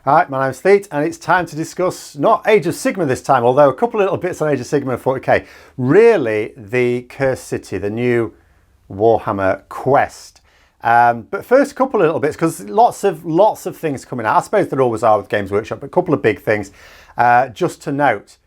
Hi, my name's Thete, and it's time to discuss not Age of Sigmar this time, although a couple of little bits on Age of Sigmar and 40k. Really, the Cursed City, the new Warhammer Quest. But first, a couple of little bits, because lots of things coming out. I suppose there always are with Games Workshop, but a couple of big things. Just to note,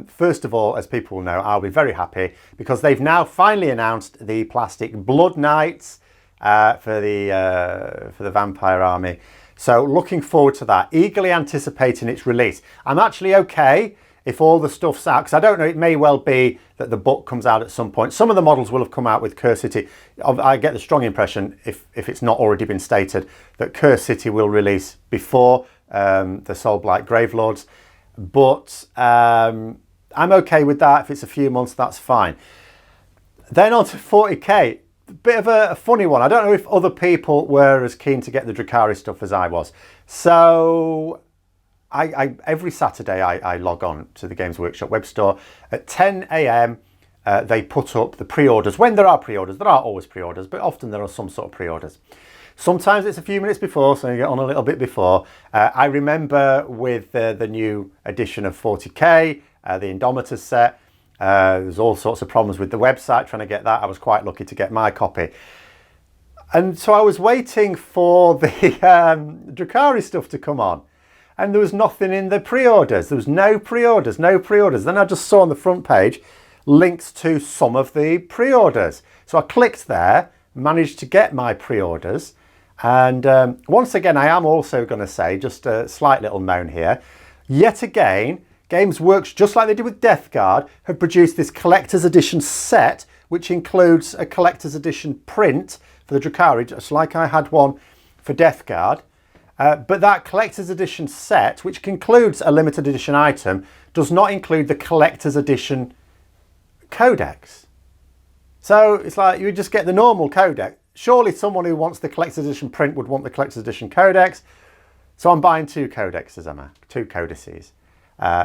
first of all, as people will know, I'll be very happy because they've now finally announced the plastic Blood Knights for the Vampire Army. So looking forward to that, eagerly anticipating its release. I'm actually okay if all the stuff's out, because I don't know, it may well be that the book comes out at some point. Some of the models will have come out with Cursed City. I get the strong impression, if it's not already been stated, that Cursed City will release before the Soulblight Gravelords. But I'm okay with that. If it's a few months, that's fine. Then on to 40k. Bit of a funny one. I don't know if other people were as keen to get the Drukhari stuff as I was. So every Saturday I log on to the Games Workshop web store. At 10 a.m. They put up the pre-orders. When there are pre-orders, there are always pre-orders, but often there are some sort of pre-orders. Sometimes it's a few minutes before, so you get on a little bit before. I remember with the new edition of 40k, the Indomitors set, there's all sorts of problems with the website trying to get that. I was quite lucky to get my copy. And so I was waiting for the Drukhari stuff to come on. And there was nothing in the pre-orders. There was no pre-orders, no pre-orders. Then I just saw on the front page links to some of the pre-orders. So I clicked there, managed to get my pre-orders. And once again, I am also going to say, just a slight little moan here, yet again, Games Workshop, just like they did with Death Guard, have produced this collector's edition set, which includes a collector's edition print for the Drukhari, just like I had one for Death Guard. But that collector's edition set, which includes a limited edition item, does not include the collector's edition codex. So it's like you just get the normal codex. Surely someone who wants the collector's edition print would want the collector's edition codex. So I'm buying two codexes, two codices.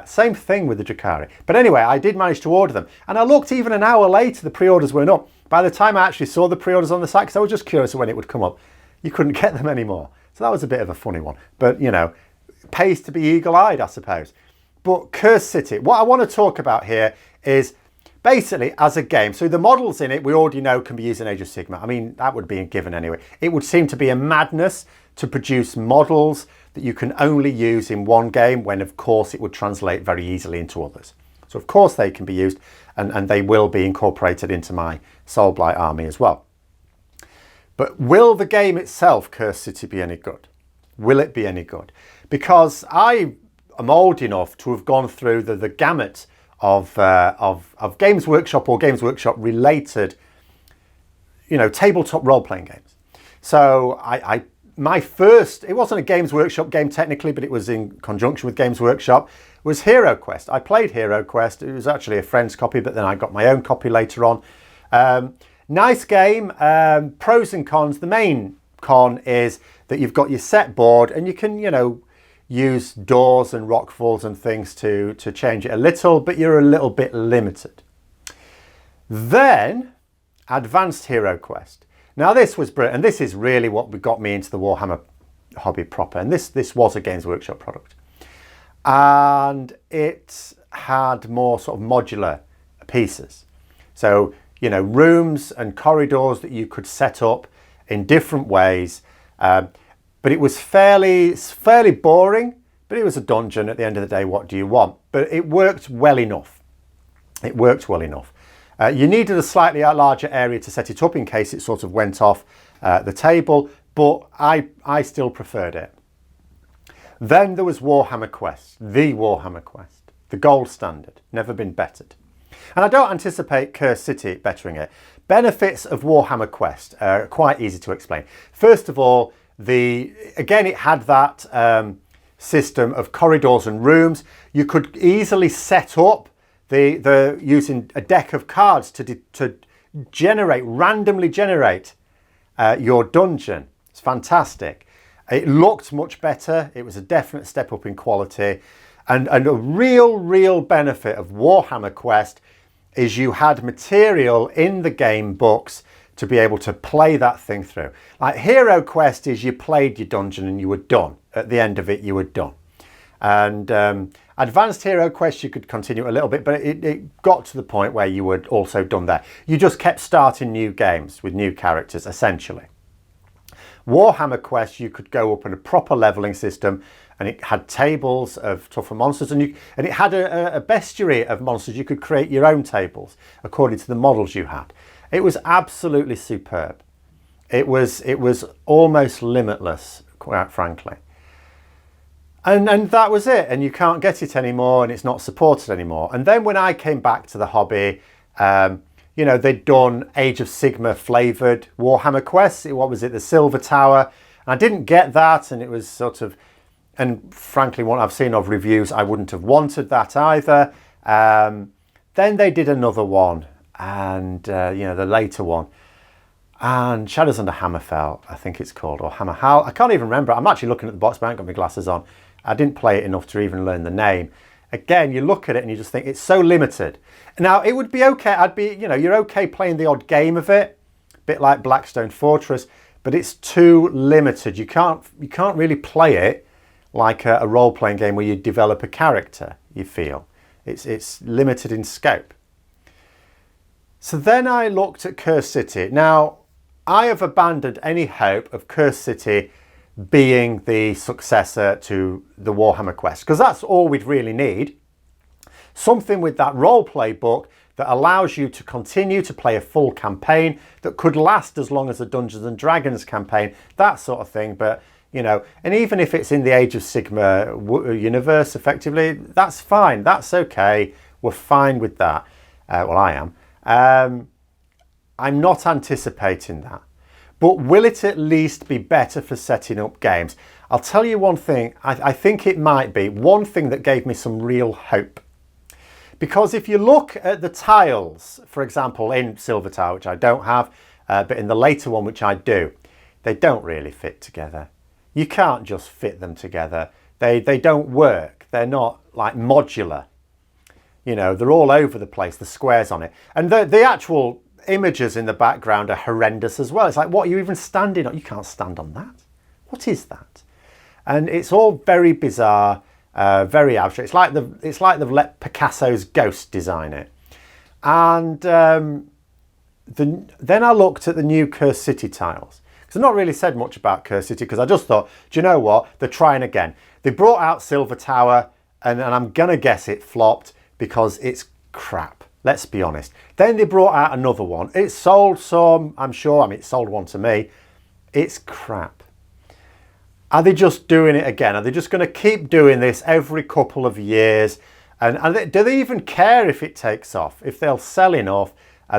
Same thing with the Drukhari. But anyway, I did manage to order them. And I looked even an hour later, the pre-orders weren't up. By the time I actually saw the pre-orders on the site, because I was just curious when it would come up, you couldn't get them anymore. So that was a bit of a funny one. But, you know, pays to be eagle-eyed, I suppose. But Cursed City, what I want to talk about here is basically as a game. So the models in it, we already know can be used in Age of Sigmar. I mean, that would be a given anyway. It would seem to be a madness to produce models that you can only use in one game when, of course, it would translate very easily into others. So, of course, they can be used and they will be incorporated into my Soulblight army as well. But will the game itself, Cursed City, be any good? Will it be any good? Because I am old enough to have gone through the gamut of Games Workshop or Games Workshop related, tabletop role-playing games. So my first, it wasn't a Games Workshop game technically, but it was in conjunction with Games Workshop, was Hero Quest. I played Hero Quest. It was actually a friend's copy, but then I got my own copy later on. Nice game, pros and cons. The main con is that you've got your set board and you can, use doors and rockfalls and things to change it a little, but you're a little bit limited. Then, Advanced Hero Quest. Now this was brilliant, and this is really what got me into the Warhammer hobby proper, and this was a Games Workshop product. And it had more sort of modular pieces. So, rooms and corridors that you could set up in different ways. But it was fairly boring, but it was a dungeon. At the end of the day, what do you want? But it worked well enough. It worked well enough. You needed a slightly larger area to set it up in case it sort of went off the table, but I still preferred it. Then there was Warhammer Quest, the Warhammer Quest, the gold standard, never been bettered. And I don't anticipate Cursed City bettering it. Benefits of Warhammer Quest are quite easy to explain. First of all, again, it had that system of corridors and rooms. You could easily set up using a deck of cards to randomly generate your dungeon. It's fantastic. It looked much better. It was a definite step up in quality. And a real benefit of Warhammer Quest is you had material in the game books to be able to play that thing through. Like Hero Quest is you played your dungeon and you were done. At the end of it, you were done. And Advanced Hero Quest, you could continue a little bit, but it got to the point where you were also done there. You just kept starting new games with new characters, essentially. Warhammer Quest, you could go up in a proper leveling system, and it had tables of tougher monsters, and it had a bestiary of monsters. You could create your own tables according to the models you had. It was absolutely superb. It was almost limitless, quite frankly. And that was it, and you can't get it anymore, and it's not supported anymore. And then when I came back to the hobby, you know, they'd done Age of Sigmar flavoured Warhammer Quest. What was it? The Silver Tower. And I didn't get that, and it was sort of, and frankly, what I've seen of reviews, I wouldn't have wanted that either. Then they did another one, and you know, the later one. And Shadows Under Hammerfell, I think it's called, or Hammerhal. I can't even remember. I'm actually looking at the box, but I haven't got my glasses on. I didn't play it enough to even learn the name. Again, you look at it and you just think it's so limited. Now, it would be okay. You know, you're okay playing the odd game of it, a bit like Blackstone Fortress, but it's too limited. You can't really play it like a role-playing game where you develop a character, you feel. It's limited in scope. So then I looked at Cursed City. Now, I have abandoned any hope of Cursed City being the successor to the Warhammer Quest, because that's all we'd really need. Something with that role-play book that allows you to continue to play a full campaign that could last as long as the Dungeons and Dragons campaign, that sort of thing. But, you know, and even if it's in the Age of Sigmar universe, effectively, that's fine. That's okay. We're fine with that. Well, I am. I'm not anticipating that. But will it at least be better for setting up games? I'll tell you one thing. I think it might be one thing that gave me some real hope. Because if you look at the tiles, for example, in Silver Tower, which I don't have, but in the later one, which I do, they don't really fit together. You can't just fit them together. They don't work. They're not like modular. You know, they're all over the place, the squares on it. And the actual images in the background are horrendous as well. It's like, what are you even standing on? You can't stand on that. What is that? And it's all very bizarre, very abstract. It's like they've let Picasso's ghost design it. And then I looked at the new Cursed City tiles. Because I've not really said much about Cursed City, because I just thought, do you know what? They're trying again. They brought out Silver Tower, and I'm going to guess it flopped because it's crap. Let's be honest. Then they brought out another one. It sold some, I'm sure. I mean, it sold one to me. It's crap. Are they just doing it again? Are they just going to keep doing this every couple of years? And do they even care if it takes off? If they'll sell enough?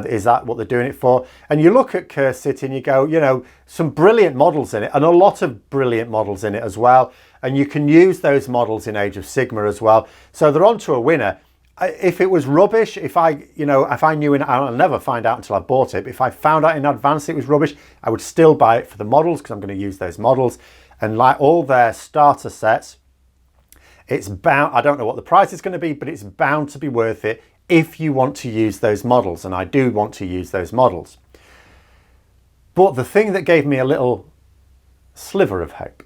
Is that what they're doing it for? And you look at Cursed City and you go, you know, some brilliant models in it, and a lot of brilliant models in it as well. And you can use those models in Age of Sigmar as well. So they're on to a winner. If it was rubbish, if I knew, I'll never find out until I bought it, but if I found out in advance it was rubbish, I would still buy it for the models, because I'm going to use those models. And like all their starter sets, it's bound, I don't know what the price is going to be, but it's bound to be worth it if you want to use those models. And I do want to use those models. But the thing that gave me a little sliver of hope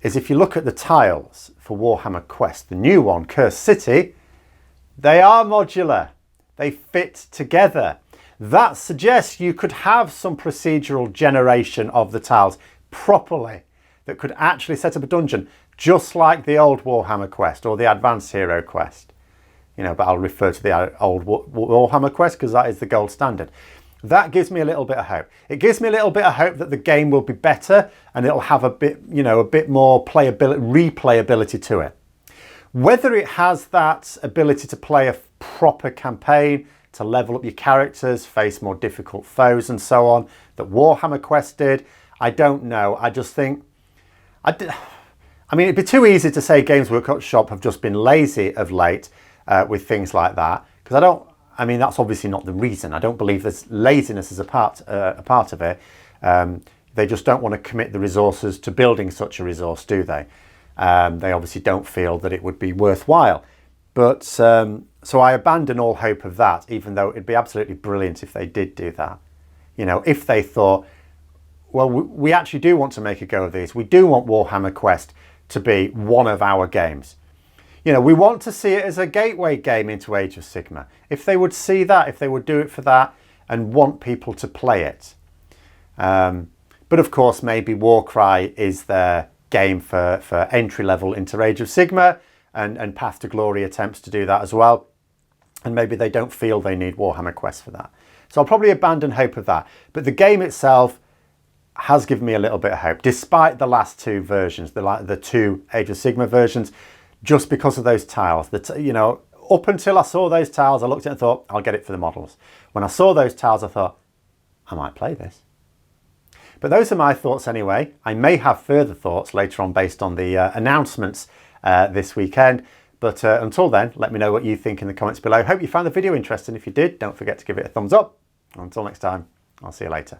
is if you look at the tiles for Warhammer Quest, the new one, Cursed City, they are modular. They fit together. That suggests you could have some procedural generation of the tiles properly that could actually set up a dungeon just like the old Warhammer Quest or the Advanced Hero Quest. You know, but I'll refer to the old Warhammer Quest because that is the gold standard. That gives me a little bit of hope. It gives me a little bit of hope that the game will be better and it'll have a bit, you know, a bit more replayability to it. Whether it has that ability to play a proper campaign, to level up your characters, face more difficult foes and so on, that Warhammer Quest did, I don't know. I just think, I mean, it'd be too easy to say Games Workshop have just been lazy of late with things like that, because I mean, that's obviously not the reason. I don't believe there's laziness as a part of it. They just don't want to commit the resources to building such a resource, do they? They obviously don't feel that it would be worthwhile. But so I abandon all hope of that, even though it'd be absolutely brilliant if they did do that. You know, if they thought, well, we actually do want to make a go of these. We do want Warhammer Quest to be one of our games. You know, we want to see it as a gateway game into Age of Sigmar. If they would see that, if they would do it for that and want people to play it. But of course, maybe Warcry is their game for entry level into Age of Sigmar, and Path to Glory attempts to do that as well. And maybe they don't feel they need Warhammer Quest for that. So I'll probably abandon hope of that. But the game itself has given me a little bit of hope, despite the last two versions, the two Age of Sigmar versions, just because of those tiles. You know, up until I saw those tiles, I looked at it and thought, I'll get it for the models. When I saw those tiles, I thought, I might play this. But those are my thoughts anyway. I may have further thoughts later on based on the announcements this weekend. But until then, let me know what you think in the comments below. Hope you found the video interesting. If you did, don't forget to give it a thumbs up. Until next time, I'll see you later.